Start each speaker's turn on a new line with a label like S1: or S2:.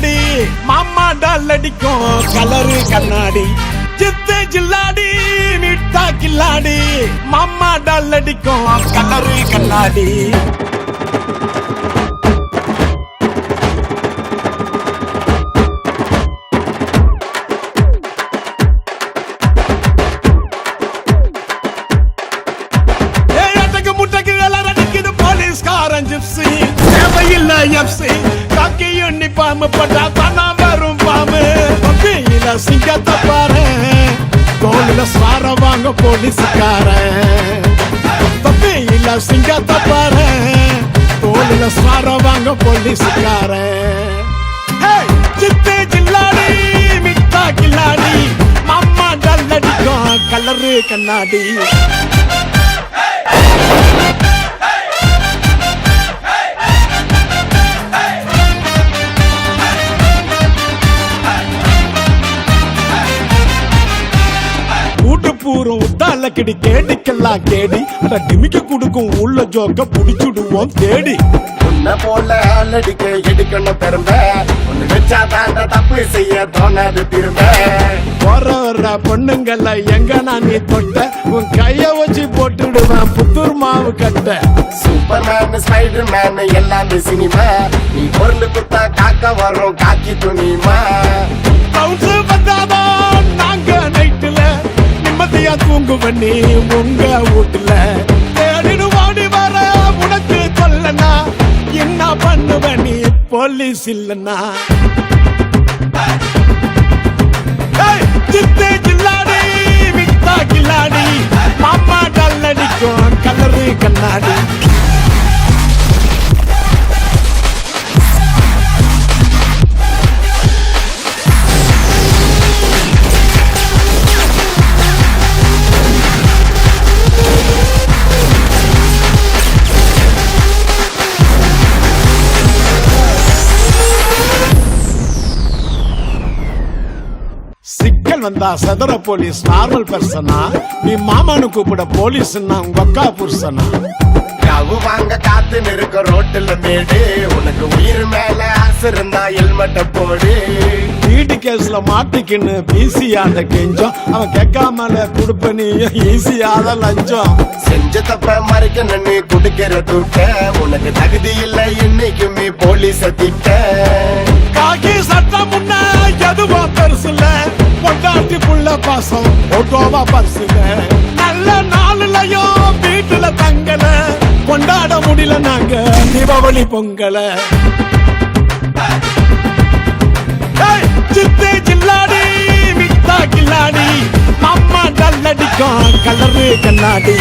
S1: கில்லாடி மாமா டால் அடிக்கும் கலரு கண்ணாடி சித்து ஜில்லாடி மிட்டா கில்லாடி மாமா டால் அடிக்கும் கலரு கண்ணாடி தேவையில்லை எப்சி காக்கி யூனிஃபார்ம் போட்டா தானா வரும் பாம்பு கம்பியில சிங்கத்தை பாரு தோளில சார வாங்க போலீஸ்காரன் கம்பியில சிங்கத்தை பாரு தோளில சார வாங்க போலீஸ்காரன் சித்து ஜில்லாடி மிட்டா கில்லாடி மாமா டால் அடிக்கும் கலரு கண்ணாடி பூரம் உத்தால கிடி கேடிக்கெல்லாம் கேடி அட டிமிக்க குடுக்கும் உள்ள ஜோக்க புடிச்சுடுவோம் தேடி
S2: உன்ன போல ஆளடிக்க எடுக்கணும் பெரும்ப ஒண்ணு வச்சா தாண்ட தப்பு செய்ய தோணாது திரும்ப
S1: வர பொண்ணுங்கள எங்க நான் நீ தொட்ட உன் கைய வச்சு போட்டுடுவேன் புத்தூர் மாவு கட்ட
S2: சூப்பர் மேன் ஸ்பைடர் மேன் எல்லாமே சினிமா நீ பொருள் குத்தா காக்க வரும் காக்கி துணிமா
S1: வந்தாதான் நாங்க நைட்டுல நிம்மதியா தூங்கு பண்ணி உங்க வீட்டுல தேடிடு வாடி வர உனக்கு சொல்லனா என்ன பண்ணுவ நீ போலீஸ் இல்லனா சித்து ஜில்லாடி மிட்டா கில்லாடி மாமா டால் அடிக்கும் கலரு கண்ணாடி சிக்கல் வந்தா சதுர போலீஸ் நார்மல் பர்சனா நீ மாமானு கூப்பிட போலீஸ் உங்க அக்கா புருஷனா
S2: கவு வாங்க காத்து நிற்க ரோட்டுல மேடு உனக்கு உயிர் மேல ஆசை இருந்தா ஹெல்மெட்ட போடு
S1: வீட்டு கேஸ்ல மாட்டிக்கின்னு பிசியாத கெஞ்சம் அவன் கேட்காமல குடுப்ப நீ ஈஸியாத லஞ்சம்
S2: செஞ்ச தப்ப மறைக்க நின்னு குடுக்கிற தூக்க உனக்கு தகுதி இல்லை இன்னைக்குமே போலீஸ திட்ட
S1: காக்கி சட்டம் முன்ன எதுவா பெருசுல பொண்டாட்டி புள்ள பாசம் ஓட்டோவா பரிசுல நல்ல நாளுலயும் வீட்டுல தங்கல கொண்டாட முடியல நாங்க தீபாவளி பொங்கல சித்து ஜில்லாடி மிட்டா கில்லாடி மாமா டால் அடிக்கும் கலரு கண்ணாடி